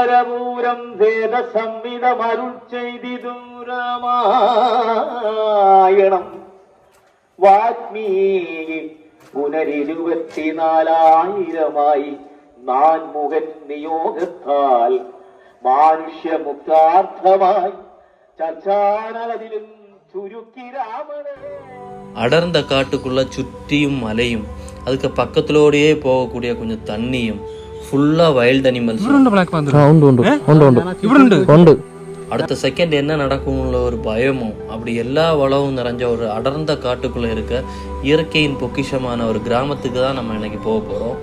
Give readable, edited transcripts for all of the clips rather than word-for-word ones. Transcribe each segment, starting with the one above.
പരപൂരം വേദ സംവിധമരുൾ ചെയ്തിതു രാമായണം വാൽമീകി പുനരിരുപത്തിനാലായിരമായി നാൻമുഖൻ നിയോഗത്താൽ മാനുഷ്യമുക്താർത്ഥമായി ചർച്ചാനലതിലും ചുരുക്കി രാമനെ. அடர்ந்த காட்டுக்குள்ள சுற்றியும் மலையும் அதுக்கு பக்கத்திலோடையே போகக்கூடிய கொஞ்சம் தண்ணியும் ஃபுல்லா வைல்ட் அனிமல்ஸ். அடுத்த செகண்ட் என்ன நடக்கும்ல ஒரு பயமும், அப்படி எல்லா வளமும் நிறைஞ்ச ஒரு அடர்ந்த காட்டுக்குள்ள இருக்க இயற்கையின் பொக்கிஷமான ஒரு கிராமத்துக்கு தான் நம்ம இன்னைக்கு போக போறோம்.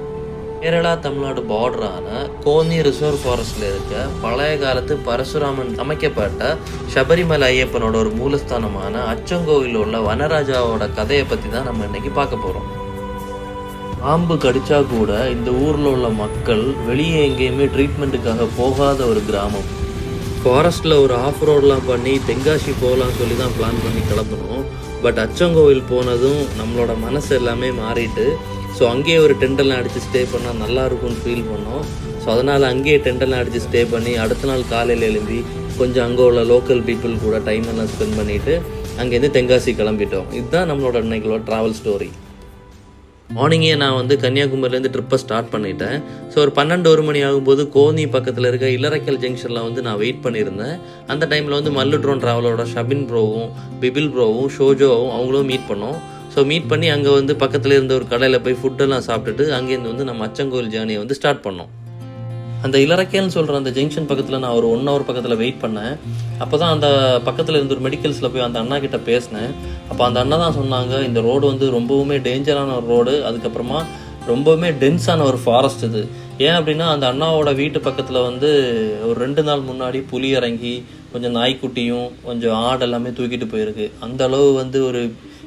கேரளா தமிழ்நாடு பார்டரான கோனி ரிசர்வ் ஃபாரஸ்ட்ல இருக்க பழைய காலத்து பரசுராமன் அமைக்கப்பட்ட சபரிமலை ஐயப்பனோட ஒரு மூலஸ்தானமான அச்சங்கோவில் உள்ள வனராஜாவோட கதையை பத்தி தான் நம்ம இன்னைக்கு பார்க்க போறோம். பாம்பு கடிச்சா கூட இந்த ஊர்ல உள்ள மக்கள் வெளியே எங்கேயுமே ட்ரீட்மெண்ட்டுக்காக போகாத ஒரு கிராமம். ஃபாரஸ்ட்ல ஒரு ஆஃப் ரோட்லாம் பண்ணி தென்காசி போகலான்னு சொல்லி தான் பிளான் பண்ணி கிளம்பணும். பட் அச்சங்கோவில் போனதும் நம்மளோட மனசு எல்லாமே மாறிட்டு, ஸோ அங்கேயே ஒரு டெண்டெல்லாம் அடித்து ஸ்டே பண்ணால் நல்லா இருக்கும்னு ஃபீல் பண்ணோம். ஸோ அதனால் அங்கேயே டெண்டெல்லாம் அடித்து ஸ்டே பண்ணி அடுத்த நாள் காலையில் எழும்பி கொஞ்சம் அங்கே உள்ள லோக்கல் பீப்புள் கூட டைம் எல்லாம் ஸ்பெண்ட் பண்ணிவிட்டு அங்கேருந்து தென்காசி கிளம்பிட்டோம். இதுதான் நம்மளோட இன்னைக்குள்ள ட்ராவல் ஸ்டோரி. மார்னிங்கே நான் கன்னியாகுமரியிலேருந்து ட்ரிப்பை ஸ்டார்ட் பண்ணிட்டேன். ஸோ ஒரு 12-1 மணி ஆகும்போது கோனி பக்கத்தில் இருக்க இலரக்கல் ஜங்ஷனில் நான் வெயிட் பண்ணியிருந்தேன். அந்த டைமில் மல்லு ட்ரோன் ட்ராவலோட ஷபின் ப்ரோவும் பிபில் ப்ரோவும் ஷோஜோவும் அவங்களும் மீட் பண்ணோம். ஸோ மீட் பண்ணி அங்கே பக்கத்தில் இருந்த ஒரு கடையில் போய் ஃபுட்டெல்லாம் சாப்பிட்டுட்டு அங்கேருந்து நம்ம அச்சங்கோவில் ஜேர்னியை ஸ்டார்ட் பண்ணோம். அந்த இலரக்கேல்னு சொல்கிற அந்த ஜங்ஷன் பக்கத்தில் நான் ஒரு 1 hour பக்கத்தில் வெயிட் பண்ணேன். அப்போ தான் அந்த பக்கத்தில் இருந்த ஒரு மெடிக்கல்ஸில் போய் அந்த அண்ணா கிட்ட பேசினேன். அப்போ அந்த அண்ணா தான் சொன்னாங்க, இந்த ரோடு ரொம்பவுமே டேஞ்சரான ஒரு ரோடு, அதுக்கப்புறமா ரொம்பவுமே டென்ஸான ஒரு ஃபாரஸ்ட் இது. ஏன் அப்படின்னா அந்த அண்ணாவோட வீட்டு பக்கத்தில் ஒரு 2 நாள் முன்னாடி புலி இறங்கி கொஞ்சம் நாய்க்குட்டியும் கொஞ்சம் ஆடு எல்லாமே தூக்கிட்டு போயிருக்கு. அந்த அளவு ஒரு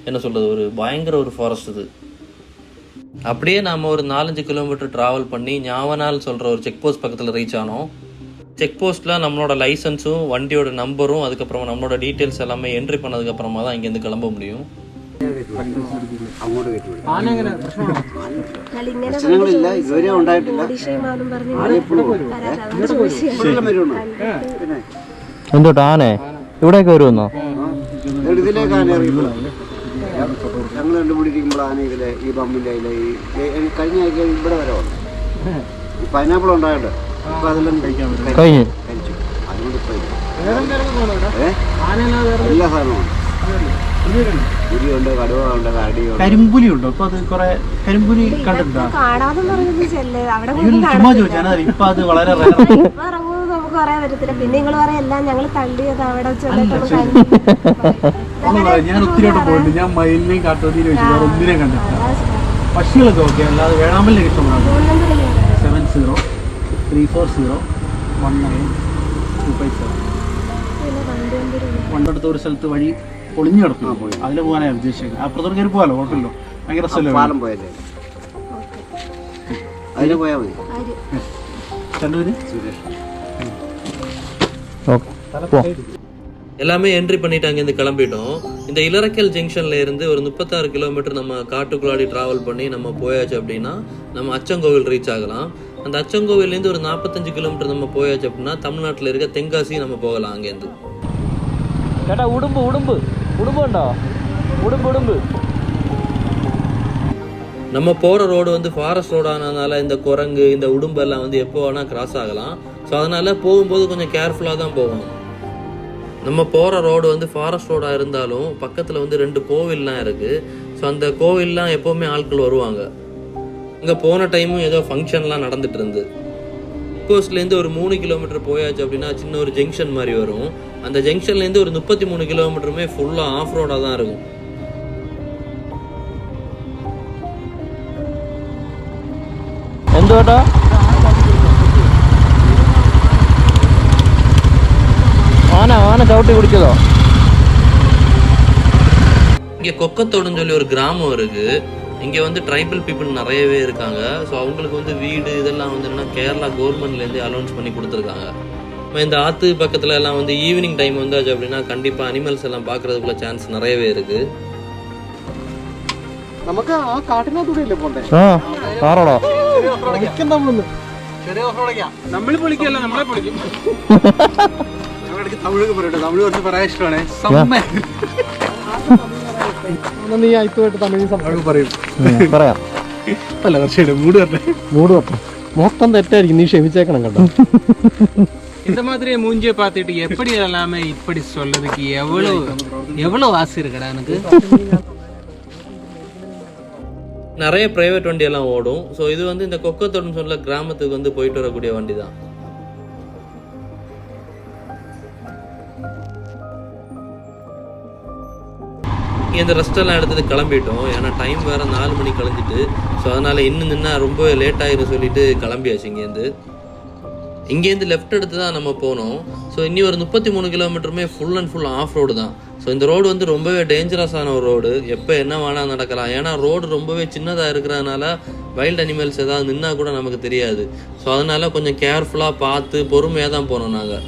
என்ன சொல்கிறது, ஒரு பயங்கர ஒரு ஃபாரஸ்ட் இது. அப்படியே நாம் ஒரு 4-5 கிலோமீட்டர் ட்ராவல் பண்ணி ஞாவனால் சொல்கிற ஒரு செக் போஸ்ட் பக்கத்தில் ரீச் ஆனோம். செக் போஸ்ட்டில் நம்மளோட லைசன்ஸும் வண்டியோட நம்பரும் அதுக்கப்புறமா நம்மளோட டீட்டெயில்ஸ் எல்லாமே என்ட்ரி பண்ணதுக்கப்புறமா தான் இங்கேருந்து கிளம்ப முடியும். എന്തോട്ടാനെ ഇവിടേക്ക് വരുമെന്നോ? ഞങ്ങൾ കണ്ടുപിടിക്കുമ്പോഴാണ് ഇതിലെ ഈ പമ്പിൻ്റെ അതിലെ ഈ കഴിഞ്ഞ ആഴ്ച ഇവിടെ വരെ വന്നു ഈ പൈനാപ്പിൾ ഉണ്ടായിട്ട് ഇപ്പം അതെല്ലാം കഴിച്ചു. അതുകൊണ്ട് ഇപ്പം എല്ലാ സാധനവും പുലിയുണ്ട്, കടുവയുണ്ട്, കടിയുണ്ട്, കരിമ്പുലി ഉണ്ടോ? ഇപ്പൊ അത് കുറെ കരിമ്പുലി കണ്ടിട്ടുണ്ടോ? ചുമ്മാ ചോദിച്ചാൽ ഇപ്പൊ അത് വളരെ നമുക്ക് പറയാൻ പറ്റത്തില്ല. പിന്നെ നിങ്ങൾ പറയാം എല്ലാം ഞങ്ങൾ തള്ളിയത് അവിടെ ഞാൻ ഒത്തിരിയോട്ട് പോയിട്ടുണ്ട്. ഞാൻ മയിലിനെയും കാട്ടുപന്നിനെയും വെച്ച് വേറെ ഒന്നിനെയും കണ്ടിട്ടില്ല. പക്ഷികളൊക്കെ ഓക്കെ, അല്ലാതെ വേഴാമ്പലിനെ ഇഷ്ടമാണ്. 70-340-19257 പണ്ടടുത്ത ഒരു സ്ഥലത്ത് വഴി പൊളിഞ്ഞു കിടക്കുന്നു. അതിൽ പോകാനാണ് ഉദ്ദേശിക്കുന്നത്. അപ്പുറത്തോട്ട് കയറി പോകാലോ, കുഴപ്പമില്ലോ. ഭയങ്കര രസമല്ലേ പാലം പോയല്ലേ, അതിന് പോയാൽ മതി. രണ്ടുപേര് எல்லாமே என்ட்ரி பண்ணிட்டு அங்கேருந்து கிளம்பிட்டோம். இந்த இலரக்கல் ஜங்ஷன்ல இருந்து ஒரு 36 கிலோமீட்டர் நம்ம காட்டுக்குள்ளாடி டிராவல் பண்ணி நம்ம போயாச்சு அப்படின்னா நம்ம அச்சங்கோவில் ரீச் ஆகலாம். அந்த அச்சங்கோவிலேருந்து ஒரு 45 கிலோமீட்டர் நம்ம போயாச்சு அப்படின்னா தமிழ்நாட்டில் இருக்க தென்காசி நம்ம போகலாம். அங்கேருந்து ചേട്ടാ ഉടുമ്പ് ഉടുമ്പ് ഉടുമ്പ് ഉണ്ടോ? ഉടുമ്പ് ഉടുമ്പ്. நம்ம போகிற ரோடு ஃபாரஸ்ட் ரோடானதுனால இந்த குரங்கு இந்த உடும்பெல்லாம் எப்போ வேணால் கிராஸ் ஆகலாம். ஸோ அதனால் போகும்போது கொஞ்சம் கேர்ஃபுல்லாக தான் போகணும். நம்ம போகிற ரோடு ஃபாரஸ்ட் ரோடாக இருந்தாலும் பக்கத்தில் 2 கோவில்லாம் இருக்குது. ஸோ அந்த கோவில்லாம் எப்போவுமே ஆட்கள் வருவாங்க. இங்கே போன டைமும் ஏதோ ஃபங்க்ஷன்லாம் நடந்துட்டு இருந்து. கோஸ்ட்லேருந்து ஒரு 3 கிலோமீட்டர் போயாச்சு அப்படின்னா சின்ன ஒரு ஜங்ஷன் மாதிரி வரும். அந்த ஜங்ஷன்லேருந்து ஒரு 33 கிலோமீட்டருமே ஃபுல்லாக ஆஃப் ரோடாக தான் இருக்கும். എന്തോട്ടാ ஆனை சவுட்டி குடிச்சதோ? இங்கே கொக்கத்தோடுன்னு சொல்லி ஒரு கிராமம் இருக்குது. இங்கே ட்ரைபல் பீப்புள் நிறையவே இருக்காங்க. ஸோ அவங்களுக்கு வீடு இதெல்லாம் என்னன்னா கேரளா கவர்மெண்ட்லேருந்து அலௌன்ஸ் பண்ணி கொடுத்துருக்காங்க. இந்த ஆற்று பக்கத்தில் எல்லாம் ஈவினிங் டைம் வந்தாச்சு அப்படின்னா கண்டிப்பாக அனிமல்ஸ் எல்லாம் பார்க்குறதுக்குள்ள சான்ஸ் நிறையவே இருக்குது. നമുക്ക് ആ കാട്ടിനകത്തൂടെ പോണ്ടേ? ചെറിയ ഓഫർ വിളിക്കാം. നമ്മൾ പൊളിക്കല്ല, നമ്മളെ പൊളിക്കും. ഞങ്ങളിടയ്ക്ക് തമിഴ് പറയട്ടെ, തമിഴ് കുറച്ച് പറയാൻ ഇഷ്ടമാണ്. നീ ആയിപ്പോയിട്ട് തമിഴ് പറയും പറയാം. അല്ല തീർച്ചയായിട്ടും മൂട് വരട്ടെ. മൂട് വെപ്പം மொத்தம் தெட்டாയിരിக்கும், நீ ക്ഷമിച്ചേക്കണം கேட்டா. இந்த மாதிரி மூஞ்சியை பார்த்துட்டு எப்படி எல்லாமே இப்படி சொல்றதுக்கு எவ்வளவு ஆசை இருக்குடா எனக்கு. நிறைய பிரைவேட் வண்டி எல்லாம் ஓடும். ஸோ இது வந்து இந்த கொக்கத்தோடுன்னு சொல்ல கிராமத்துக்கு வந்து போயிட்டு வரக்கூடிய வண்டி தான். இந்த ரெஸ்டெல்லாம் எடுத்தது கிளம்பிட்டோம். ஏன்னா டைம் வேறு 4 மணி கழிஞ்சிட்டு. ஸோ அதனால் இன்னும் நின்னா ரொம்ப லேட் ஆகிரும் சொல்லிட்டு கிளம்பியாச்சு. இங்கேருந்து லெஃப்ட் எடுத்து தான் நம்ம போனோம். ஸோ இன்னி ஒரு 33 கிலோமீட்டருமே full and full of road தான். ஸோ இந்த ரோடு வந்து ரொம்பவே டேஞ்சரஸான ஒரு ரோடு. எப்போ என்ன வேணால் நடக்கலாம். ஏன்னா ரோடு ரொம்பவே சின்னதாக இருக்கிறதுனால வைல்ட் அனிமல்ஸ் ஏதாவது நின்னா கூட நமக்கு தெரியாது. ஸோ அதனால் கொஞ்சம் கேர்ஃபுல்லாக பார்த்து பொறுமையாக தான் போனோம். நாங்கள்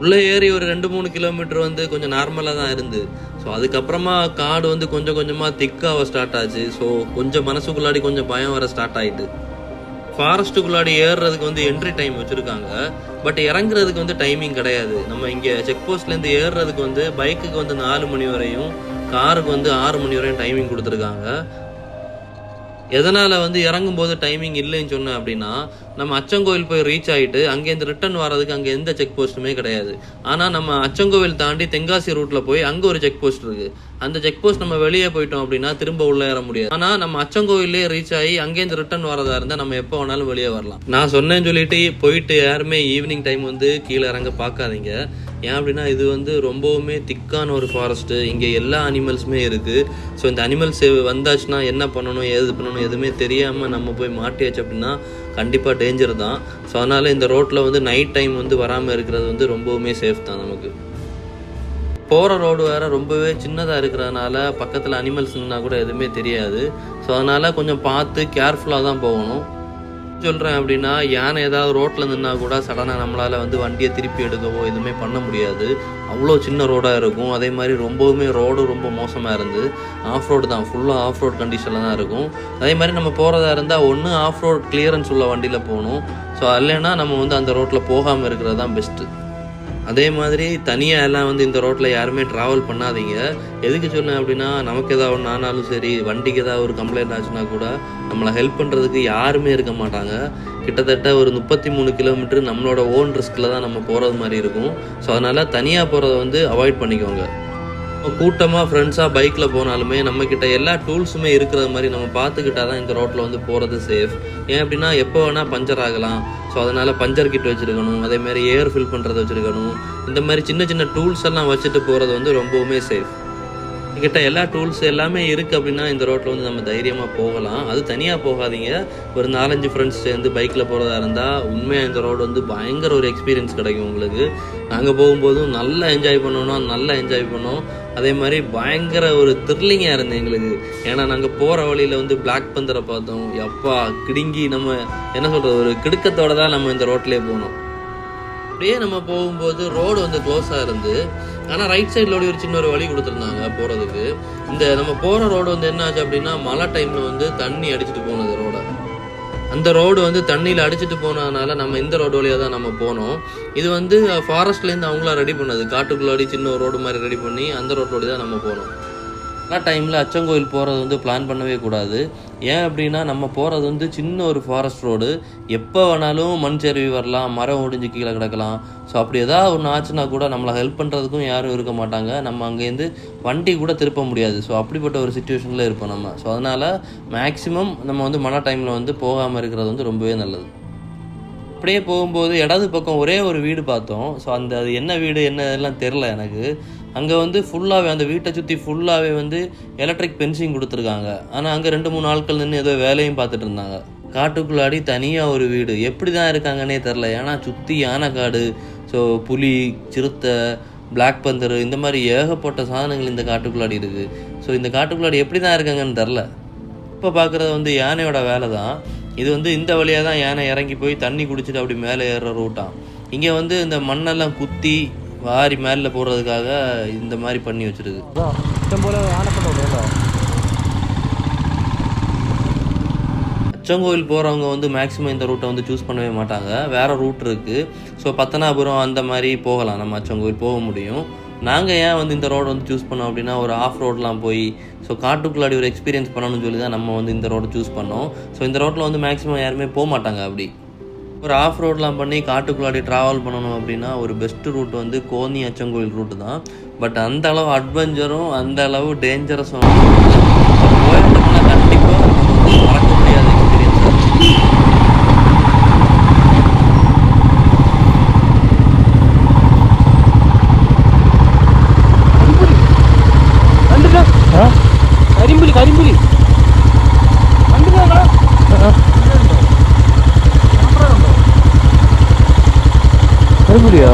உள்ளே ஏறி ஒரு 2-3 கிலோமீட்டர் வந்து கொஞ்சம் நார்மலாக தான் இருந்து. ஸோ அதுக்கப்புறமா காடு வந்து கொஞ்சம் கொஞ்சமாக திக்காக ஸ்டார்ட் ஆச்சு. ஸோ கொஞ்சம் மனசுக்குள்ளாடி கொஞ்சம் பயம் வர ஸ்டார்ட் ஆகிட்டு. ஃபாரஸ்ட்டுக்குள்ளாடி ஏறுறதுக்கு வந்து என்ட்ரி டைம் வச்சுருக்காங்க. பட் இறங்குறதுக்கு வந்து டைமிங் கிடையாது. நம்ம இங்கே செக் போஸ்ட்லேருந்து ஏறுறதுக்கு வந்து பைக்குக்கு வந்து 4 மணி வரையும், காருக்கு வந்து 6 மணி வரையும் டைமிங் கொடுத்துருக்காங்க. எதனால் வந்து இறங்கும்போது டைமிங் இல்லைன்னு சொன்னேன் அப்படின்னா, நம்ம அச்சங்கோவில் போய் ரீச் ஆகிட்டு அங்கேருந்து ரிட்டர்ன் வர்றதுக்கு அங்கே எந்த செக் போஸ்ட்டுமே கிடையாது. ஆனால் நம்ம அச்சங்கோவில் தாண்டி தென்காசி ரூட்டில் போய் அங்கே ஒரு செக் போஸ்ட் இருக்குது. அந்த செக் போஸ்ட் நம்ம வெளியே போயிட்டோம் அப்படின்னா திரும்ப உள்ளே ஏற முடியாது. ஆனால் நம்ம அச்சங்கோவிலே ரீச் ஆகி அங்கேருந்து ரிட்டர்ன் வரதா இருந்தால் நம்ம எப்போ வேணாலும் வெளியே வரலாம். நான் சொன்னேன்னு சொல்லிட்டு போயிட்டு யாருமே ஈவினிங் டைம் வந்து கீழே இறங்க பார்க்காதீங்க. ஏன் அப்படின்னா இது வந்து ரொம்பவுமே திக்கான ஒரு ஃபாரஸ்ட்டு. இங்கே எல்லா அனிமல்ஸுமே இருக்குது. ஸோ இந்த அனிமல்ஸ் வந்தாச்சுன்னா என்ன பண்ணணும் ஏது பண்ணணும் எதுவுமே தெரியாமல் நம்ம போய் மாட்டியாச்சு அப்படின்னா கண்டிப்பாக டேஞ்சர் தான். ஸோ அதனால் இந்த ரோட்டில் வந்து நைட் டைம் வந்து வராமல் இருக்கிறது வந்து ரொம்பவுமே சேஃப் தான். நமக்கு போகிற ரோடு வேறு ரொம்பவே சின்னதாக இருக்கிறதுனால பக்கத்தில் அனிமல்ஸ்னா கூட எதுவுமே தெரியாது. ஸோ அதனால் கொஞ்சம் பார்த்து கேர்ஃபுல்லாக தான் போகணும். சொல்கிறேன் அப்படின்னா யானை ஏதாவது ரோட்டில் நின்னா கூட சடனாக நம்மளால் வந்து வண்டியை திருப்பி எடுக்கவோ எதுவுமே பண்ண முடியாது. அவ்வளோ சின்ன ரோடாக இருக்கும். அதே மாதிரி ரொம்பவுமே ரோடு ரொம்ப மோசமாக இருந்து ஆஃப் ரோடு தான், ஃபுல்லாக ஆஃப் ரோட் கண்டிஷனில் தான் இருக்கும். அதே மாதிரி நம்ம போகிறதா இருந்தால் ஒன்று ஆஃப் ரோட் கிளியரன்ஸ் உள்ள வண்டியில் போகணும். ஸோ இல்லைன்னா நம்ம வந்து அந்த ரோட்டில் போகாமல் இருக்கிறது தான் பெஸ்ட்டு. அதே மாதிரி தனியாக எல்லாம் வந்து இந்த ரோட்டில் யாருமே ட்ராவல் பண்ணாதீங்க. எதுக்கு சொன்னேன் அப்படின்னா, நமக்கு ஏதாவது ஒன்று ஆனாலும் சரி, வண்டிக்கு ஏதாவது ஒரு கம்ப்ளைண்ட் ஆச்சுன்னா கூட நம்மளை ஹெல்ப் பண்ணுறதுக்கு யாருமே இருக்க மாட்டாங்க. கிட்டத்தட்ட ஒரு 33 கிலோமீட்டர் நம்மளோட ஓன் ரிஸ்கில் தான் நம்ம போகிறது மாதிரி இருக்கும். ஸோ அதனால் தனியாக போகிறத வந்து அவாய்ட் பண்ணிக்கோங்க. கூட்டமாக ஃப்ரெண்ட்ஸாக பைக்கில் போனாலுமே நம்மக்கிட்ட எல்லா டூல்ஸுமே இருக்கிற மாதிரி நம்ம பார்த்துக்கிட்டால் தான் இந்த ரோட்டில் வந்து போகிறது சேஃப். ஏன் அப்படின்னா எப்போ வேணால் பஞ்சர் ஆகலாம். ஸோ அதனால் பஞ்சர் கிட் வச்சுருக்கணும். அதேமாதிரி ஏர் ஃபில் பண்ணுறது வச்சுருக்கணும். இந்த மாதிரி சின்ன சின்ன டூல்ஸ் எல்லாம் வச்சுட்டு போகிறது வந்து ரொம்பவுமே சேஃப். கிட்ட எல்லா டூல்ஸ் எல்லாமே இருக்குது அப்படின்னா இந்த ரோட்டில் வந்து நம்ம தைரியமாக போகலாம். அது தனியாக போகாதீங்க. ஒரு 4-5 ஃப்ரெண்ட்ஸ் சேர்ந்து பைக்கில் போகிறதா இருந்தால் உண்மையாக இந்த ரோடு வந்து பயங்கர ஒரு எக்ஸ்பீரியன்ஸ் கிடைக்கும் உங்களுக்கு. நாங்கள் போகும்போதும் நல்லா என்ஜாய் பண்ணோம். அதே மாதிரி பயங்கர ஒரு த்ரில்லிங்காக இருந்தது எங்களுக்கு. ஏன்னா நாங்கள் போகிற வழியில் வந்து பிளாக் பந்தரை பார்த்தோம். எப்பா கிடுங்கி நம்ம என்ன சொல்கிறது, ஒரு கிடுக்கத்தோடு தான் நம்ம இந்த ரோட்லேயே போனோம். அப்படியே நம்ம போகும்போது ரோடு வந்து க்ளோஸாக இருந்து, ஆனால் ரைட் சைடில் ஒரு சின்ன ஒரு வழி கொடுத்துருந்தாங்க போகிறதுக்கு. இந்த நம்ம போகிற ரோடு வந்து என்ன ஆச்சு அப்படின்னா, மழை டைமில் வந்து தண்ணி அடிச்சுட்டு போனது ரோடை. அந்த ரோடு வந்து தண்ணியில் அடிச்சுட்டு போனதுனால நம்ம இந்த ரோடு வழியாக தான் நம்ம போனோம். இது வந்து ஃபாரஸ்ட்லேருந்து அவங்களாம் ரெடி பண்ணது. காட்டுக்குள்ளாடி சின்ன ஒரு ரோடு மாதிரி ரெடி பண்ணி அந்த ரோடு வழி தான் நம்ம போனோம். எல்லா டைமில் அச்சங்கோயில் போகிறது வந்து பிளான் பண்ணவே கூடாது. ஏன் அப்படின்னா நம்ம போகிறது வந்து சின்ன ஒரு ஃபாரஸ்ட் ரோடு. எப்போ வேணாலும் மண் சரிவி வரலாம், மரம் ஒடிஞ்சு கீழே கிடக்கலாம். ஸோ அப்படி ஏதாவது ஒன்று ஆச்சுன்னா கூட நம்மளை ஹெல்ப் பண்ணுறதுக்கும் யாரும் இருக்க மாட்டாங்க. நம்ம அங்கேருந்து வண்டி கூட திருப்ப முடியாது. ஸோ அப்படிப்பட்ட ஒரு சிச்சுவேஷனில் இருப்போம் நம்ம. ஸோ அதனால் மேக்ஸிமம் நம்ம வந்து மழை டைமில் வந்து போகாமல் இருக்கிறது வந்து ரொம்பவே நல்லது. அப்படியே போகும்போது இடது பக்கம் ஒரே ஒரு வீடு பார்த்தோம். ஸோ அது என்ன வீடு என்ன எல்லாம் தெரில எனக்கு. அங்கே வந்து ஃபுல்லாகவே அந்த வீட்டை சுற்றி ஃபுல்லாகவே வந்து எலக்ட்ரிக் பென்சிங் கொடுத்துருக்காங்க. ஆனால் அங்கே 2-3 ஆட்கள் நின்று ஏதோ வேலையும் பார்த்துட்டு இருந்தாங்க. காட்டுக்குள்ளாடி தனியாக ஒரு வீடு எப்படி தான் இருக்காங்கன்னே தெரில. ஏன்னா சுற்றி யானைக்காடு, ஸோ புலி, சிறுத்தை, பிளாக் பந்தர், இந்த மாதிரி ஏகப்பட்ட சாதனங்கள் இந்த காட்டுக்குள்ளாடி இருக்குது. ஸோ இந்த காட்டுக்குள்ளாடி எப்படி தான் இருக்காங்கன்னு தெரில. இப்போ பார்க்குறது வந்து யானையோட வேலை தான். இது வந்து இந்த வழியாக தான் யானை இறங்கி போய் தண்ணி குடிச்சிட்டு அப்படி மேலே ஏறுற ரூட்டான். இங்கே வந்து இந்த மண்ணெல்லாம் குத்தி வாரி மேலே போடுறதுக்காக இந்த மாதிரி பண்ணி வச்சிருக்கு. அச்சங்கோயில் போகிறவங்க வந்து மேக்ஸிமம் இந்த ரூட்டை வந்து சூஸ் பண்ணவே மாட்டாங்க, வேறு ரூட் இருக்குது. ஸோ பத்தனாபுரம் அந்த மாதிரி போகலாம், நம்ம அச்சங்கோயில் போக முடியும். நாங்கள் ஏன் வந்து இந்த ரோடு வந்து சூஸ் பண்ணோம் அப்படின்னா, ஒரு ஆஃப் ரோடெலாம் போய் ஸோ காட்டுக்குள்ளாடி ஒரு எக்ஸ்பீரியன்ஸ் பண்ணணும்னு சொல்லி தான் நம்ம வந்து இந்த ரோடு சூஸ் பண்ணோம். ஸோ இந்த ரோட்டில் வந்து மேக்ஸிமம் யாருமே போக மாட்டாங்க. அப்படி ஒரு ஆஃப் ரோடெலாம் பண்ணி காட்டுக்குள்ளாடி ட்ராவல் பண்ணணும் அப்படின்னா ஒரு பெஸ்ட்டு ரூட் வந்து கோனி அச்சங்கோயில் ரூட்டு தான். பட் அந்த அளவு அட்வென்ச்சரும் அந்த அளவு டேஞ்சரஸும் போயிருந்தோம்னா கண்டிப்பாக மறக்க முடியாத எக்ஸ்பீரியன்ஸாக இருக்கும். കരിമ്പുലി കരിമ്പുലി കരിമ്പുലിയോ?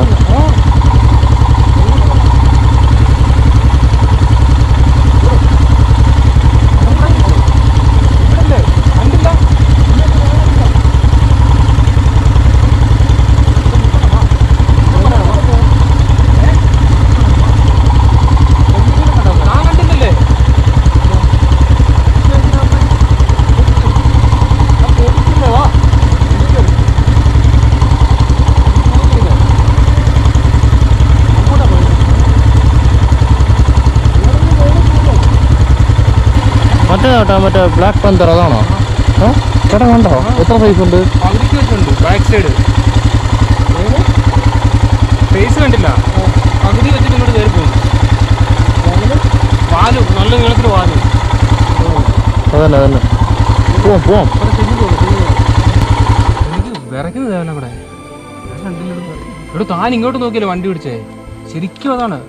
മറ്റേ ബ്ലാക്ക് പന്തർ അതാണോ? ചേട്ടാ കണ്ടോ എത്ര സൈസ് ഉണ്ട്? പകുതിക്ക് വെച്ചുണ്ട് ബാക്ക് സൈഡ് ഫേസ് കണ്ടില്ല, പകുതി വെച്ചിട്ട് ഇങ്ങോട്ട് കയറി പോകും. വാലും നല്ല നീളത്തിൽ വാലും. അതന്നെ അതന്നെ പോവാം പോവാം. എനിക്ക് വിറയ്ക്കുന്നത് അവിടെ ഇവിടെ ഇവിടെ താൻ ഇങ്ങോട്ട് നോക്കിയല്ലേ വണ്ടി പിടിച്ചേ. ശരിക്കും അതാണ്,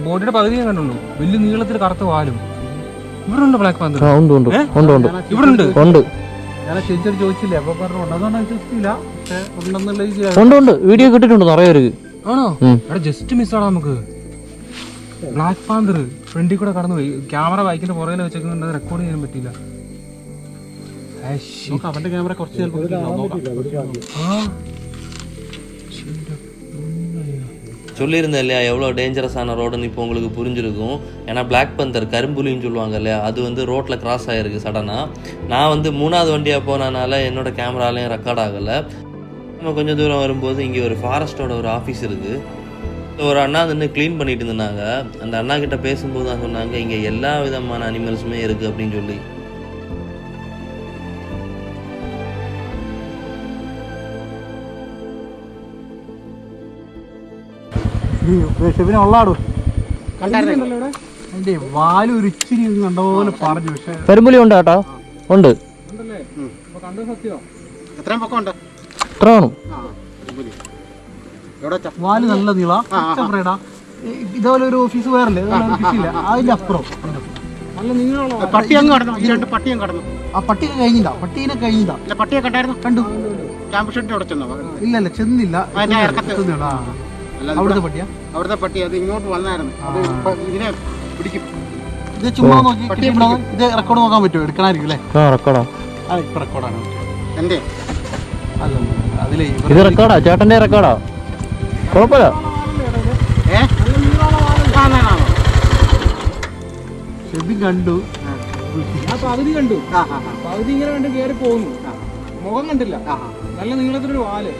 ബോഡിയുടെ പകുതി ഞാൻ കണ്ടുള്ളൂ, വലിയ നീളത്തിൽ കറുത്ത വാലും. ഇവിടെ ഉണ്ട് ബ്ലാക്ക് പാന്തർ. ഉണ്ട് ഉണ്ട് ഉണ്ട് ഉണ്ട് ഇവിടെ ഉണ്ട് ഉണ്ട് ഞാൻ ശരിക്കും ചോദിച്ചില്ലേ, അപ്പൊ പറഞ്ഞു ഉണ്ടെന്നാണ് വിശ്വസിക്കില്ല, പക്ഷെ ഉണ്ടെന്നുള്ള ഉണ്ട് ഉണ്ട് വീഡിയോ കിട്ടിയിട്ടുണ്ട് നിറയെ പേർക്ക്. ആണോ? എടാ ജസ്റ്റ് മിസ്സാണ് നമുക്ക്. ബ്ലാക്ക് പാന്തർ ഫ്രണ്ടിൽ കൂടെ കടന്നു പോയി. ക്യാമറ ബൈക്കിന്റെ പുറകിൽ വെച്ചേക്കുന്നത് റെക്കോർഡ് ചെയ്യാൻ പറ്റിയില്ല. അവന്റെ ക്യാമറ കുറച്ച് சொல்லியிருந்தேன் இல்லையா எவ்வளோ டேஞ்சரஸான ரோடுன்னு இப்போ உங்களுக்கு புரிஞ்சிருக்கும். ஏன்னா பிளாக் பந்தர் கரும்புலின்னு சொல்லுவாங்க இல்லையா, அது வந்து ரோட்டில் கிராஸ் ஆகிருக்கு சடனாக. நான் வந்து 3வது வண்டியாக போனனால என்னோடய கேமராலையும் ரெக்கார்ட் ஆகலை. நம்ம கொஞ்சம் தூரம் வரும்போது இங்கே ஒரு ஃபாரஸ்ட்டோட ஒரு ஆஃபீஸ் இருக்குது. ஒரு அண்ணா நின்று க்ளீன் பண்ணிட்டு இருந்தாங்க. அந்த அண்ணா கிட்ட பேசும்போது தான் சொன்னாங்க இங்கே எல்லா விதமான அனிமல்ஸுமே இருக்குது அப்படின்னு சொல்லி. എന്റെ വാല് ഒരു ഇച്ചിരി കണ്ട പോലെ പറഞ്ഞു. പക്ഷെ കരിമ്പുലി ഉണ്ട് കേട്ടോ, ഉണ്ട്. കണ്ടത് സത്യോ? എത്രയും പൊക്കമുണ്ട്? എത്ര വേണം? വാല് നല്ല നീള. ഇതേപോലെ ഒരു ഓഫീസ് വേറല്ലേ, ഓഫീസില്ല അതിന്റെ അപ്പുറം നല്ല നീളമുള്ള പട്ടി അങ്ങ് കടന്നു, ഈ രണ്ട് പട്ടിയും കടന്നു. ആ പട്ടിയെ കഴിഞ്ഞില്ല, പട്ടീനെ കഴിഞ്ഞില്ല. ഇല്ല പട്ടിയെ കണ്ടായിരുന്നു, കണ്ടു. ക്യാമ്പ് ഷെഡിന്റെ അവിടെ ചെന്നോ? ഇല്ല ഇല്ല ചെന്നില്ല. അവിടുത്തെ പട്ടിയാ? അവിടുത്തെ പട്ടി അത് ഇങ്ങോട്ട് വന്നായിരുന്നു. അത് ഇതിനെ പിടിക്കും. ഇത് ചുമ്മാ നോക്കി ഇത് റെക്കോർഡ് നോക്കാൻ പറ്റുമോ? എടുക്കണായിരിക്കും അല്ലേ? റെക്കോർഡാ. ഇപ്പൊ റെക്കോർഡാണ് എന്റെ. അല്ല അതിലേ ഇത് റെക്കോർഡാ, ചേട്ടന്റെ റെക്കോർഡാ, കുഴപ്പമില്ല. ഷെബി കണ്ടു, പകുതി കണ്ടു, പകുതി ഇങ്ങനെ കണ്ട് കയറി പോകുന്നു. മുഖം കണ്ടില്ല, നല്ല നീളത്തിലൊരു വാല്.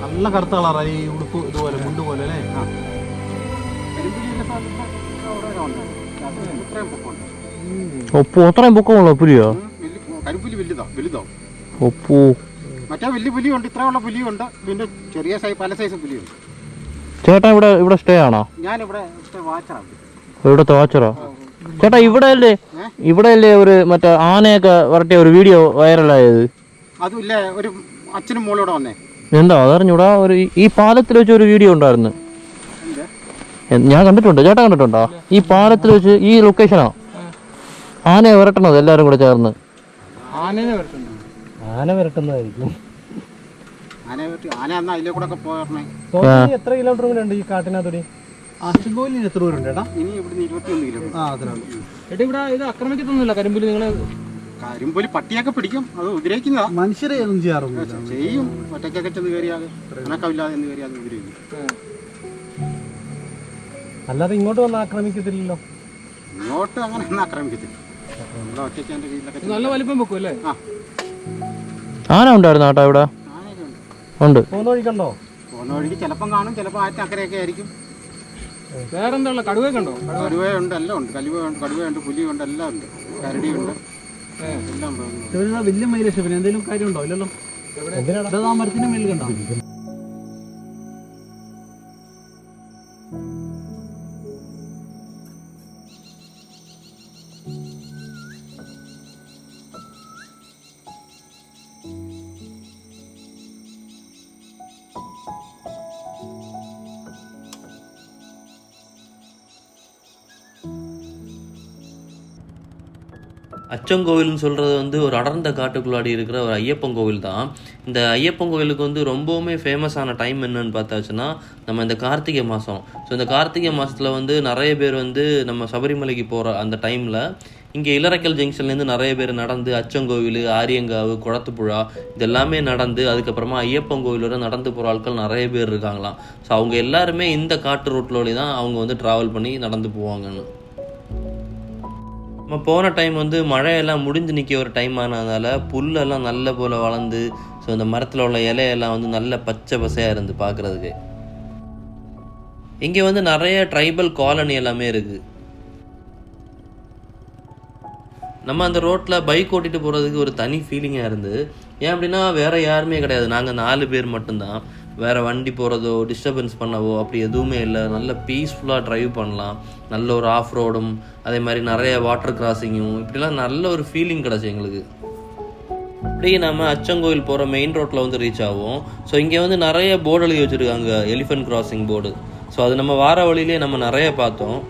നല്ല കറുത്ത കളറായി ഈ ഉടുപ്പ്, ഇതുപോലെ മുണ്ട് പോലെ അല്ലേ? ഒപ്പു അത്രയും പൊക്കമുള്ള പുലിയോ? കരിമ്പുലി വലുതോ വലുതോ? ഒപ്പു മറ്റേ വലിയ പുലിയുണ്ട്, ഇത്രയുള്ള പുലിയുണ്ട്, പിന്നെ ചെറിയ സൈസ് പല സൈസ് പുലിയുണ്ട്. ചേട്ടാ ഇവിടെ സ്റ്റേ ആണോ? ഞാനിവിടെ വാച്ചറാണ്. ഇവിടെ വാച്ചറോ? ചേട്ടാ ഇവിടെ അല്ലേ ഒരു മറ്റേ ആനയൊക്കെ വരട്ടിയ ഒരു വീഡിയോ വൈറലായത്? അതുമില്ല, ഒരു അച്ഛനും മോളോടെ വന്നേ. എന്താ അതറിഞ്ഞൂടാ? ഒരു ഈ പാലത്തിൽ വെച്ച് ഒരു വീഡിയോ ഉണ്ടായിരുന്നു, ഞാൻ കണ്ടിട്ടുണ്ട്. ചേട്ടാ കണ്ടിട്ടുണ്ടോ? ഈ പാലത്തിൽ വെച്ച് ഈ ലൊക്കേഷനാ ആനയെ വരട്ടണത് എല്ലാരും കൂടെ ചേർന്ന്. ആന വരട്ടുന്നതായിരിക്കും. എത്ര കിലോമീറ്റർ കൂടെ ഉണ്ട് ഈ കാട്ടിനകത്തൂടെ? ആശുപത്രിയിൽ എത്ര ദൂരം ഉണ്ട്? ഇനി ഇവിടുന്ന് 21 കിലോമീറ്റർ. ഏട്ടാ ഇവിടെ ഇത് ആക്രമിക്കത്തൊന്നുമില്ല കരിമ്പുലി? നിങ്ങള് കരിമ്പുലി പട്ടിയൊക്കെ പിടിക്കും, അത് ഉപദ്രവിക്കുന്നതാ. മനുഷ്യരെ ഒന്നും ചെയ്യാറുണ്ട്? ചെയ്യും, ഒറ്റയ്ക്കൊക്കെ ചെന്ന് കയറിയാൽ കണക്കമില്ലാതെ എന്ന് കയറിയാൽ ഉപദ്രവിക്കും. അല്ലാതെ ഇങ്ങോട്ട് വന്ന് ആക്രമിക്കത്തില്ലല്ലോ? ഇങ്ങോട്ട് അങ്ങനെ ഒന്നും ആക്രമിക്കത്തില്ല. നല്ല വലിപ്പം വെക്കും അല്ലേ? ആന ഉണ്ടായിരുന്നു കേട്ടോ ഇവിടെ. ഉണ്ട്. പോകുന്ന വഴിക്കുണ്ടോ? പോകുന്ന വഴിക്ക് ചിലപ്പം കാണും, ചിലപ്പോൾ ആറ്റ അക്കരെയൊക്കെ ആയിരിക്കും. വേറെന്താ ഉള്ളത്? കടുവയൊക്കെ ഉണ്ടോ? കടുവയുണ്ട്, എല്ലാം ഉണ്ട്. കടുവയുണ്ട്, പുലിയുണ്ട്, എല്ലാം ഉണ്ട്. കരടിയുണ്ട്, എല്ലാം ഉണ്ട്. വലിയ മൈലേഷ് പിന്നെ എന്തെങ്കിലും കാര്യമുണ്ടോ? ഇല്ലല്ലോ. ആ മരത്തിന്റെ മേളിൽ കണ്ടോ? அச்சங்கோவில்னு சொல்கிறது வந்து ஒரு அடர்ந்த காட்டுக்குள்ளாடி இருக்கிற ஒரு ஐயப்பன் கோவில் தான். இந்த ஐயப்பன் கோவிலுக்கு வந்து ரொம்பவுமே ஃபேமஸான டைம் என்னன்னு பார்த்தாச்சுன்னா நம்ம இந்த கார்த்திகை மாதம். ஸோ இந்த கார்த்திகை மாதத்தில் வந்து நிறைய பேர் வந்து நம்ம சபரிமலைக்கு போகிற அந்த டைமில் இங்கே இளரக்கல் ஜங்ஷன்லேருந்து நிறைய பேர் நடந்து அச்சங்கோவில், ஆரியங்காவு, குளத்துப்புழா இதெல்லாமே நடந்து அதுக்கப்புறமா ஐயப்பன் கோவில் வரை நடந்து போகிற ஆட்கள் நிறைய பேர் இருக்காங்களாம். ஸோ அவங்க எல்லாருமே இந்த காட்டு ரோட்டில் தான் அவங்க வந்து ட்ராவல் பண்ணி நடந்து போவாங்கன்னு. நம்ம போன டைம் வந்து மழையெல்லாம் முடிஞ்சு நிற்க ஒரு டைம் ஆனதால் புல்லெல்லாம் நல்ல போல் வளர்ந்து ஸோ இந்த மரத்தில் உள்ள இலையெல்லாம் வந்து நல்ல பச்சை பசையாக இருந்து பார்க்குறதுக்கு. இங்கே வந்து நிறைய ட்ரைபல் காலனி எல்லாமே இருக்குது. நம்ம அந்த ரோட்டில் பைக் ஓட்டிகிட்டு போகிறதுக்கு ஒரு தனி ஃபீலிங்காக இருந்து. ஏன் அப்படின்னா வேறு யாருமே கிடையாது, நாங்கள் 4 பேர் மட்டும்தான். வேறு வண்டி போகிறதோ டிஸ்டர்பன்ஸ் பண்ணவோ அப்படி எதுவுமே இல்லை. நல்ல பீஸ்ஃபுல்லாக ட்ரைவ் பண்ணலாம். நல்ல ஒரு ஆஃப் ரோடும் அதே மாதிரி நிறைய வாட்டர் கிராசிங்கும் இப்படிலாம் நல்ல ஒரு ஃபீலிங் கிடச்சி எங்களுக்கு. அப்படியே நம்ம அச்சங்கோவில் போகிற மெயின் ரோட்டில் வந்து ரீச் ஆகும். ஸோ இங்கே வந்து நிறைய போர்டு எழுதி வச்சுருக்காங்க, எலிஃபென்ட் கிராசிங் போர்டு. ஸோ அது நம்ம வார வழியிலே நம்ம நிறைய பார்த்தோம்.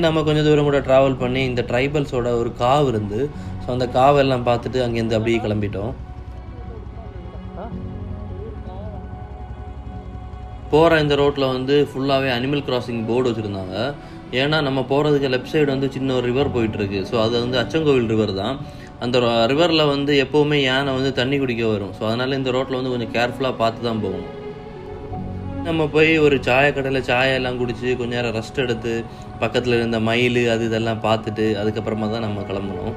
நம்ம கொஞ்சம் தூரம் கூட ட்ராவல் பண்ணி இந்த ட்ரைபல்ஸோட ஒரு காவு இருந்து ஸோ அந்த காவெல்லாம் பார்த்துட்டு அங்கேருந்து அப்படியே கிளம்பிட்டோம். போகிற இந்த ரோட்டில் வந்து ஃபுல்லாகவே அனிமல் கிராசிங் போர்டு வச்சுருந்தாங்க. ஏன்னா நம்ம போகிறதுக்கு லெஃப்ட் சைடு வந்து சின்ன ஒரு ரிவர் போயிட்டுருக்கு. ஸோ அது வந்து அச்சங்கோவில் ரிவர் தான். அந்த ரிவரில் வந்து எப்போவுமே யானை வந்து தண்ணி குடிக்க வரும். ஸோ அதனால் இந்த ரோட்டில் வந்து கொஞ்சம் கேர்ஃபுல்லாக பார்த்து தான் போகணும். நம்ம போய் ஒரு சாயக்கடையில் சாயெல்லாம் குடித்து கொஞ்ச நேரம் ரெஸ்ட் எடுத்து பக்கத்தில் இருந்த மயில் அது இதெல்லாம் பார்த்துட்டு அதுக்கப்புறமா தான் நம்ம கிளம்பணும்.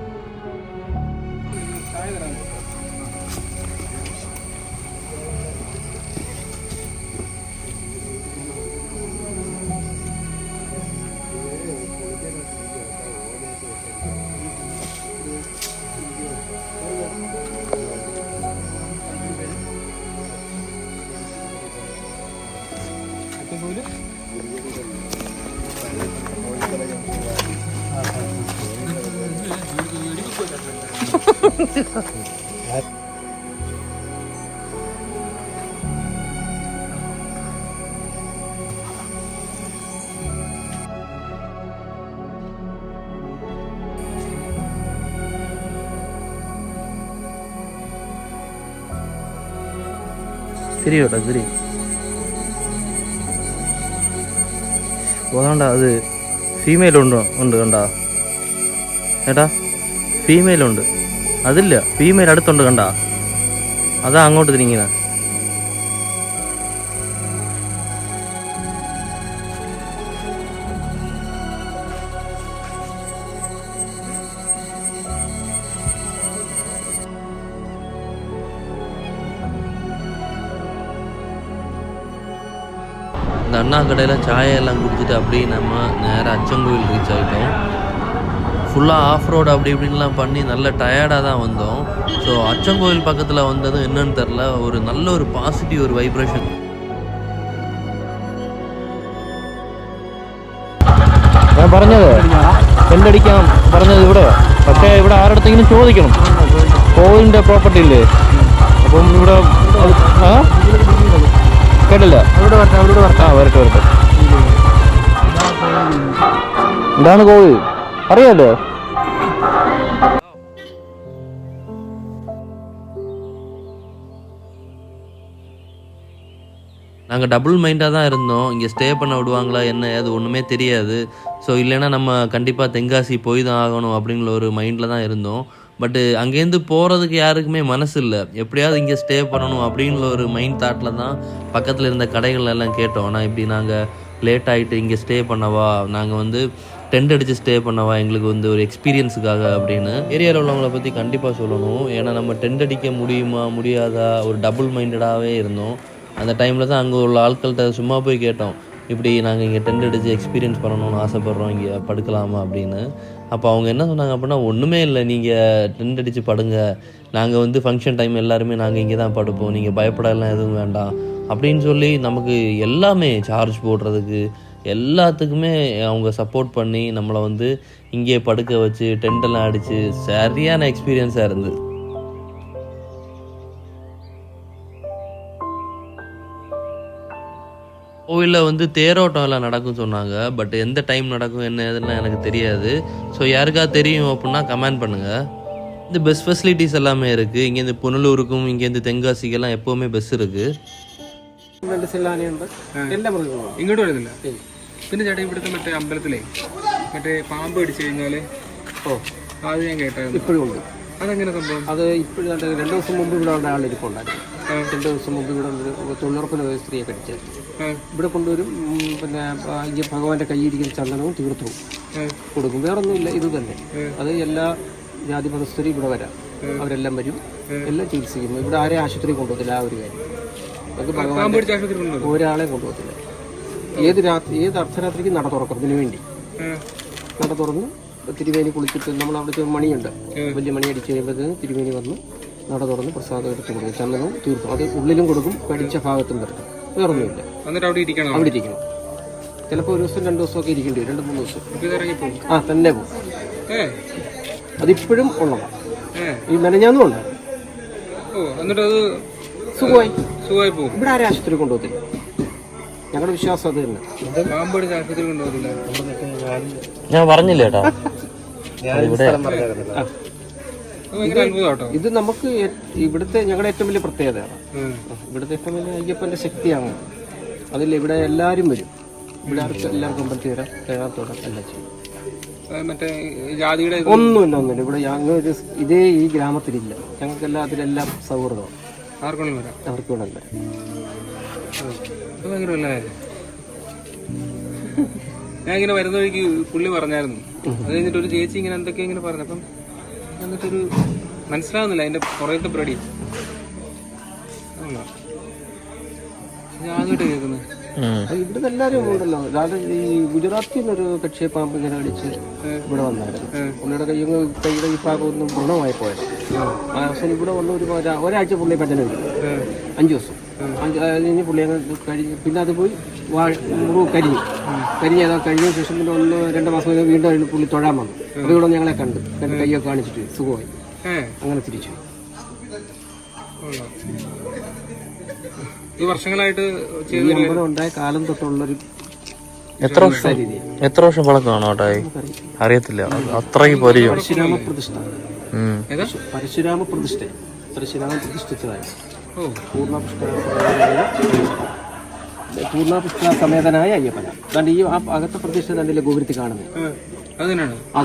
சரி ஓட்டா சரி അതാണ്ടാ അത് ഫീമെയിലുണ്ട് കണ്ടാ ഏട്ടാ, ഫീമെയിലുണ്ട്. അതില്ല, ഫീമെയിൽ അടുത്തുണ്ട് കണ്ടാ, അതാ അങ്ങോട്ട് തിരിങ്ങിന. இந்த அண்ணா கடையில் சாயெல்லாம் குடிச்சிட்டு அப்படியே நம்ம நேராக அச்சங்கோவில் ரீச் ஆகிட்டோம். ஃபுல்லாக ஆஃப் ரோடு அப்படி இப்படின்லாம் பண்ணி நல்ல டயர்டாக தான் வந்தோம். ஸோ அச்சங்கோவில் பக்கத்தில் வந்ததும் என்னன்னு தெரில, ஒரு நல்ல ஒரு பாசிட்டிவ் ஒரு வைப்ரேஷன். ഞാൻ പറഞ്ഞത് ബെല്ലടിക്കാൻ പറഞ്ഞത് ഇവിടെ, പക്ഷേ ഇവിടെ ആരുടെങ്കിലും ചോദിക്കണം. കോവിലിൻ്റെ പ്രോപ്പർട്ടി ഇല്ലേ, അപ്പം ഇവിടെ കേട്ടില്ല. വരട്ടെ. ഇതാണ് കോവിൽ, അറിയാലോ. நாங்கள் டபுள் மைண்டாக தான் இருந்தோம். இங்கே ஸ்டே பண்ண விடுவாங்களா என்ன அது ஒன்றுமே தெரியாது. ஸோ இல்லைன்னா நம்ம கண்டிப்பாக தென்காசி போய் தான் ஆகணும் அப்படிங்கிற ஒரு மைண்டில் தான் இருந்தோம். பட்டு அங்கேருந்து போகிறதுக்கு யாருக்குமே மனசு இல்லை. எப்படியாவது இங்கே ஸ்டே பண்ணணும் அப்படிங்கிற ஒரு மைண்ட் தாட்டில் தான் பக்கத்தில் இருந்த கடைகள் எல்லாம் கேட்டோம். நான் இப்படி நாங்கள் லேட் ஆகிட்டு இங்கே ஸ்டே பண்ணவா, நாங்கள் வந்து டென்ட் அடித்து ஸ்டே பண்ணவா, எங்களுக்கு வந்து ஒரு எக்ஸ்பீரியன்ஸுக்காக அப்படின்னு. ஏரியாவில் உள்ளவங்களை பற்றி கண்டிப்பாக சொல்லணும். ஏன்னா நம்ம டென்ட் அடிக்க முடியுமா முடியாதா ஒரு டபுள் மைண்டடாகவே இருந்தோம். அந்த டைமில் தான் அங்கே உள்ள ஆட்கள்கிட்ட சும்மா போய் கேட்டோம், இப்படி நாங்கள் இங்கே டென்ட் அடித்து எக்ஸ்பீரியன்ஸ் பண்ணணும்னு ஆசைப்பட்றோம், இங்கே படுக்கலாமா அப்படின்னு. அப்போ அவங்க என்ன சொன்னாங்க அப்படின்னா, ஒன்றுமே இல்லை, நீங்கள் டென்ட் அடித்து படுங்க, நாங்கள் வந்து ஃபங்க்ஷன் டைம் எல்லாருமே நாங்கள் இங்கே தான் படுப்போம், நீங்கள் பயப்படலாம் எதுவும் வேண்டாம் அப்படின்னு சொல்லி நமக்கு எல்லாமே சார்ஜ் போடுறதுக்கு எல்லாத்துக்குமே அவங்க சப்போர்ட் பண்ணி நம்மளை வந்து இங்கே படுக்க வச்சு டென்ட்டெல்லாம் அடித்து சரியான எக்ஸ்பீரியன்ஸாக இருந்தது. கோவிலில் வந்து தேரோட்டம் எல்லாம் நடக்கும் சொன்னாங்க. பட் எந்த டைம் நடக்கும் என்ன எதுலாம் எனக்கு தெரியாது. ஸோ யாருக்காவது தெரியும் அப்படின்னா கமெண்ட் பண்ணுங்கள். இந்த பஸ் ஃபெசிலிட்டிஸ் எல்லாமே இருக்குது. இங்கேருந்து പുനലൂർക്കും ഇങ്ങേருந்து തെങ്കാസിക്കെല്ലാം எப்போவுமே ബസ് இருக்குது. ഇങ്ങോട്ട് വരുന്നില്ല. പിന്നെ ചേട്ടാ ഇവിടുത്തെ മറ്റേ അമ്പലത്തിലേ മറ്റേ പാമ്പ് അടിച്ചു കഴിഞ്ഞാല് അത് ഞാൻ കേട്ടായിരുന്നു. ഇപ്പോഴും ഉണ്ട്. അതെങ്ങനെ സംഭവം? അത് ഇപ്പോഴും 2 ദിവസം മുമ്പ് ഇവിടെ ആളിരിപ്പുണ്ടായിരുന്നു. 2 ദിവസം മുമ്പ് ഇവിടെ ഒരു തൊഴിലുറപ്പിന് ഒരു സ്ത്രീയെ കടിച്ചായിരുന്നു. ഇവിടെ കൊണ്ടുവരും. പിന്നെ ഈ ഭഗവാന്റെ കയ്യിരിക്കുന്ന ചന്ദനവും തീർത്ഥവും കൊടുക്കും. വേറൊന്നുമില്ല, ഇത് തന്നെ. അത് എല്ലാ ജാതി മതസ്ഥരും ഇവിടെ വരാം. അവരെല്ലാം വരും, എല്ലാം ചികിത്സിക്കുന്നു. ഇവിടെ ആരെയും ആശുപത്രി കൊണ്ടുപോകത്തില്ല. ആ ഒരു കാര്യം ഒരാളെ കൊണ്ടുപോകത്തില്ല. ഏത് അർദ്ധരാത്രിക്ക് നട തുറക്കുന്നതിന് വേണ്ടി നട തുറന്ന് തിരുമേനി കുളിച്ചിട്ട് നമ്മൾ അവിടുത്തെ മണിയുണ്ട്, വലിയ മണി അടിച്ച് കഴിയുമ്പോഴത്തേന് തിരുമേനി വന്ന് നട തുറന്ന് പ്രസാദം എടുത്ത് കൊടുക്കും. ചന്ദനവും തീർത്ഥം അത് ഉള്ളിലും കൊടുക്കും, കടിച്ച ഭാഗത്തും വരട്ടെ. വേറൊന്നുമില്ല. അവിടെ ഇരിക്കണം. ചിലപ്പോൾ 1 ദിവസം 2 ദിവസമൊക്കെ ഇരിക്കേണ്ടി വരും. 2-3 ദിവസം തന്നെ പോകും. അതിപ്പോഴും ഉള്ളതാണ്. ഈ മെനഞ്ഞാന്നും ഉണ്ട്. സുഖമായി പോകും. ഇവിടെ ആരും ആശുപത്രി കൊണ്ടുപോകത്തില്ല. ഞങ്ങളുടെ വിശ്വാസം അത് തന്നെ. ഞാൻ പറഞ്ഞില്ല ചേട്ടാ, ഇത് നമുക്ക് ഇവിടുത്തെ ഞങ്ങളുടെ ഏറ്റവും വലിയ പ്രത്യേകതയാണ്. ഇവിടുത്തെ ഏറ്റവും വലിയ അയ്യപ്പന്റെ ശക്തിയാണ്. അതിൽ ഇവിടെ എല്ലാവരും വരും. ഇവിടെ എല്ലാവർക്കും അമ്പലത്തിൽ വരാം, കേരളത്തോടെ എല്ലാം ചെയ്യും. ഒന്നുമില്ല. ഇവിടെ ഞങ്ങൾ ഇതേ ഈ ഗ്രാമത്തിലില്ല. ഞങ്ങൾക്കെല്ലാം അതിലെല്ലാം സൗഹൃദമാണ്. ആർക്കും വേണം വരാം. ഞാൻ ഇങ്ങനെ വരുന്ന വഴിക്ക് പുള്ളി പറഞ്ഞായിരുന്നു. അത് കഴിഞ്ഞിട്ട് ഒരു ചേച്ചി ഇങ്ങനെ എന്തൊക്കെയോ ഇങ്ങനെ പറഞ്ഞു. അപ്പം എന്നിട്ടൊരു മനസ്സിലാവുന്നില്ല അതിന്റെ പുറത്തെ പ്രടി. ഞാൻ ആദ്യമായിട്ട് കേൾക്കുന്നത്. ഇവിടുത്തെ എല്ലാവരും ഉണ്ടല്ലോ. അതായത് ഈ ഗുജറാത്തിൽ നിന്നൊരു കക്ഷിയെ പാമ്പ് ഇങ്ങനെ അടിച്ച് ഇവിടെ വന്നായിരുന്നു. പുള്ളിയുടെ കൈയുടെ ഈ ഭാഗം ഒന്നും വ്രണമായി പോയത്. ആ ദിവസം ഇവിടെ വന്ന് ഒരാഴ്ച പുള്ളി ഭജന വരും. 5 ദിവസം. കഴിഞ്ഞ് പുള്ളി അങ്ങ് കഴിഞ്ഞ് പിന്നെ അത് പോയി കരിഞ്ഞ് അതാ കഴിഞ്ഞ ശേഷം പിന്നെ 1-2 മാസം കഴിഞ്ഞ് വീണ്ടും പുള്ളി തൊഴാൻ വന്നു. അതുകൂടെ ഞങ്ങളെ കണ്ട് കൈയൊക്കെ കാണിച്ചിട്ട് സുഖമായി. അങ്ങനെ തിരിച്ചു. ഈ വർഷങ്ങളായിട്ട് അമ്പലം ഉണ്ടായ കാലം തൊട്ടുള്ളൊരു എത്ര വർഷം പഴക്കമാണോ ഏട്ടായി? അറിയത്തില്ല. അത്രയും പരിചയം. പരശുരാമ പ്രതിഷ്ഠ. പരശുരാമൻ പ്രതിഷ്ഠിച്ചതായി. പൂർണ്ണപുഷ്കര സമേതനായ അയ്യപ്പന. അതുകൊണ്ട് ഈ അകത്തെ പ്രതിഷ്ഠ തന്നെ ഗോപുരത്തിൽ കാണുന്നത് അതിനാണ്. ആ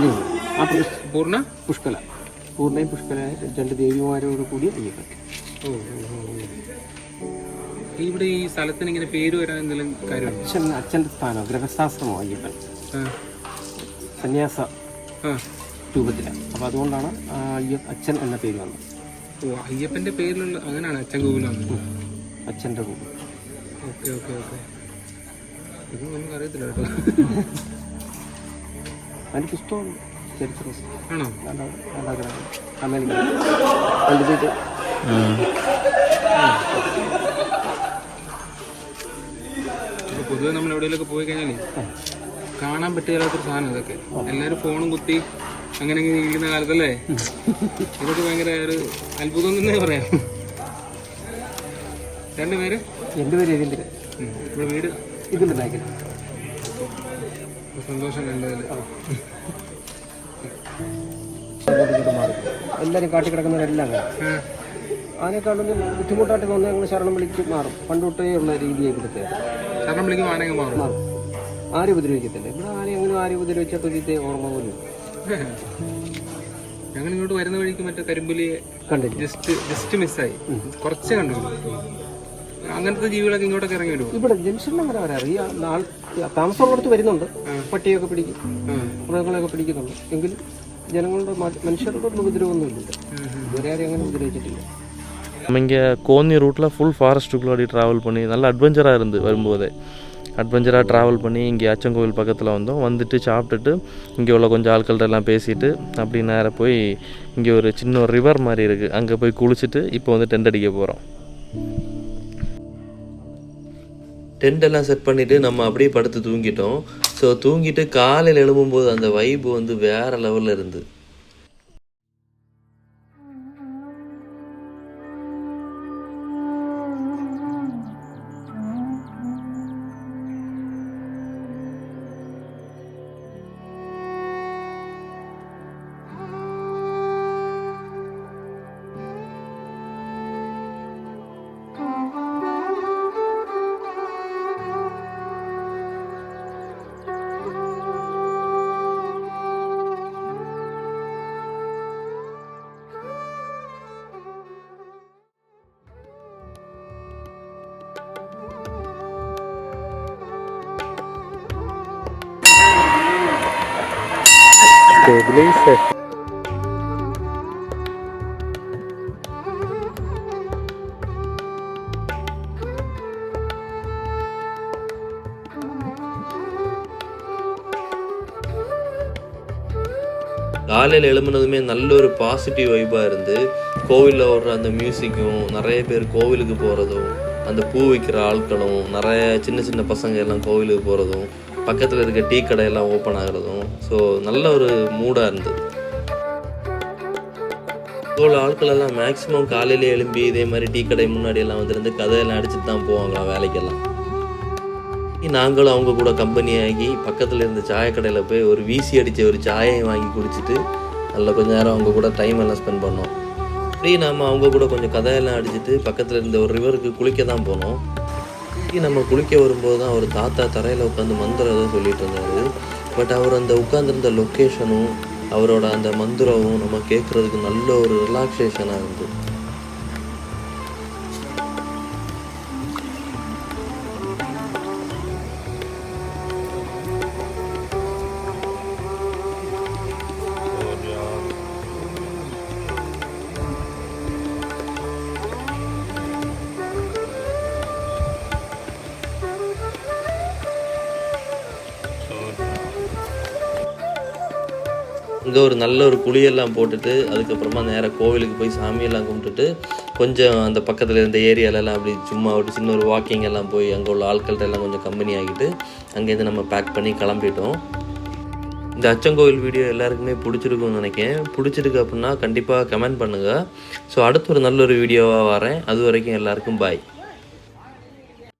പ്രതിഷ്ഠ പൂർണ്ണയും പുഷ്കലായ 2 ദേവിമാരോട് കൂടി അയ്യപ്പൻ. ഇവിടെ ഈ സ്ഥലത്തിന് ഇങ്ങനെ പേര് വരാൻ എന്തെങ്കിലും കാര്യം? അച്ഛന്റെ സ്ഥാനം ഗ്രഹശാസ്ത്രമോ അയ്യപ്പൻ സന്യാസ രൂപത്തിലാണ്. അപ്പൊ അതുകൊണ്ടാണ് അച്ഛൻ എന്ന പേര് വന്നത്. അയ്യപ്പന്റെ പേരിലുള്ള അങ്ങനെയാണ് അച്ഛൻ കോവിൽ വന്നത്. അച്ഛന്റെ കോവിൽ. ഓക്കെ. ഇതൊന്നും നമുക്ക് അറിയത്തില്ല കേട്ടോ. അതിന്റെ പുസ്തകമുണ്ട്, ചരിത്ര പുസ്തകം. ആണോ? പൊതുവെ നമ്മൾ എവിടെയെങ്കിലൊക്കെ പോയി കഴിഞ്ഞാലേ കാണാൻ പറ്റില്ലാത്തൊരു സാധനം ഇതൊക്കെ. എല്ലാവരും ഫോണും കുത്തി അങ്ങനെ ഇരിക്കുന്ന കാലത്തല്ലേ ഇതൊക്കെ ഭയങ്കര ഒരു അത്ഭുതം തന്നെ പറയാം. 2 പേര്? എൻ്റെ പേര് രവീന്ദ്രൻ. ഇവിടെ വീട് ഇതിൻ്റെ ബാക്കിൽ. സന്തോഷം കണ്ടതിൽ. എല്ലാവരും കാട്ടി കിടക്കുന്നവരെല്ലാം ആനയെക്കാളും ബുദ്ധിമുട്ടായിട്ട് തോന്നുന്നത് ഞങ്ങൾ ശരണം വിളിച്ച് മാറും. പണ്ടൊട്ടേ ഉള്ള രീതിയെ ഇവിടുത്തെ ശരണം വിളിക്കും ആനയൊക്കെ മാറും. ആരും ഉപദ്രവിക്കത്തില്ല. ഇവിടെ ആരെങ്കിലും ആരും ഉപദ്രവിച്ചിട്ട് ഒരിത്തെ ഓർമ്മ പോലും ഞങ്ങൾ ഇങ്ങോട്ട് വരുന്ന വഴിക്ക് മറ്റേ കരിമ്പുലിയെ കണ്ടില്ല. ജസ്റ്റ് മിസ്സായി. കുറച്ചേ കണ്ടുള്ളൂ. അങ്ങനത്തെ ജീവികളൊക്കെ ഇങ്ങോട്ടൊക്കെ ഇറങ്ങി വരുമോ? ഇവിടെ ജംഗ്ഷനിൽ അങ്ങനെ വരാറ്. ഈ താമസമുള്ളിടത്ത് വരുന്നുണ്ട്. പട്ടിയൊക്കെ പിടിക്കും, മൃഗങ്ങളെയൊക്കെ പിടിക്കുന്നുണ്ട്. എങ്കിലും ജനങ്ങളുടെ മനുഷ്യരുടെ ഉപദ്രവമൊന്നും ഇല്ല. ഇതുവരെ ആരും അങ്ങനെ ഉപദ്രവിച്ചിട്ടില്ല. நம்ம இங்கே கோன்னி ரூட்டில் ஃபுல் ஃபாரஸ்ட்டுக்குள்ளாடி ட்ராவல் பண்ணி நல்ல அட்வென்ச்சராக இருந்து வரும்போதே அட்வென்ச்சராக ட்ராவல் பண்ணி இங்கே அச்சங்கோவில் பக்கத்தில் வந்தோம். வந்துட்டு சாப்பிட்டுட்டு இங்கே உள்ள கொஞ்சம் ஆட்கள்கிட்ட எல்லாம் பேசிட்டு அப்படி நேராக போய் இங்கே ஒரு சின்ன ஒரு ரிவர் மாதிரி இருக்குது, அங்கே போய் குளிச்சுட்டு இப்போ வந்து டென்ட் அடிக்க போகிறோம். டென்ட் எல்லாம் செட் பண்ணிவிட்டு நம்ம அப்படியே படுத்து தூங்கிட்டோம். ஸோ தூங்கிட்டு காலையில் எழும்பும்போது அந்த வைப்பு வந்து வேறு லெவலில் இருந்து. காலையில் எழும்புனதுமே நல்ல ஒரு பாசிட்டிவ் வைப்பாக இருந்து கோவிலில் ஓடுற அந்த மியூசிக்கும், நிறைய பேர் கோவிலுக்கு போகிறதும், அந்த பூ விற்கிற ஆட்களும், நிறைய சின்ன சின்ன பசங்க எல்லாம் கோவிலுக்கு போகிறதும், பக்கத்தில் இருக்க டீ கடையெல்லாம் ஓப்பன் ஆகிறதும், ஸோ நல்ல ஒரு மூடாக இருந்தது. இவ்வளோ ஆட்கள் எல்லாம் மேக்ஸிமம் காலையிலே எழும்பி இதே மாதிரி டீ கடை முன்னாடியெல்லாம் வந்துருந்து கதையெல்லாம் அடிச்சுட்டு தான் போவாங்களாம் வேலைக்கெல்லாம். நாங்களும் அவங்க கூட கம்பெனி ஆகி பக்கத்தில் இருந்த சாயக்கடையில் போய் ஒரு வீசி அடித்த ஒரு சாயை வாங்கி குடிச்சிட்டு நல்ல கொஞ்சம் நேரம் அவங்க கூட டைம் எல்லாம் ஸ்பெண்ட் பண்ணோம். அப்படி நம்ம அவங்க கூட கொஞ்சம் கதையெல்லாம் அடிச்சுட்டு பக்கத்தில் இருந்த ஒரு ரிவருக்கு குளிக்க தான் போனோம். நம்ம குளிக்க வரும்போது தான் ஒரு தாத்தா தரையில் உட்காந்து மந்திரம் எதுவும் சொல்லிட்டு இருந்தார். பட் அவர் அந்த உட்காந்துருந்த லொக்கேஷனும் அவரோட அந்த மந்திரமும் நம்ம கேட்குறதுக்கு நல்ல ஒரு ரிலாக்ஸேஷனாக இருந்தது. இங்கே ஒரு நல்ல ஒரு குழியெல்லாம் போட்டுட்டு அதுக்கப்புறமா நேராக கோவிலுக்கு போய் சாமியெல்லாம் கும்பிட்டுட்டு கொஞ்சம் அந்த பக்கத்தில் இருந்த ஏரியாலெல்லாம் அப்படி சும்மா ஒரு சின்ன ஒரு வாக்கிங் எல்லாம் போய் அங்கே உள்ள ஆட்கள்கிட்ட எல்லாம் கொஞ்சம் கம்பெனி ஆகிட்டு அங்கேருந்து நம்ம பேக் பண்ணி கிளம்பிட்டோம். இந்த அச்சங்கோவில் வீடியோ எல்லாருக்குமே பிடிச்சிருக்கும்னு நினைக்கிறேன். பிடிச்சிருக்கு அப்படின்னா கண்டிப்பாக கமெண்ட் பண்ணுங்கள். ஸோ அடுத்து ஒரு நல்ல ஒரு வீடியோவாக வரேன். அது வரைக்கும் எல்லாருக்கும் பாய்.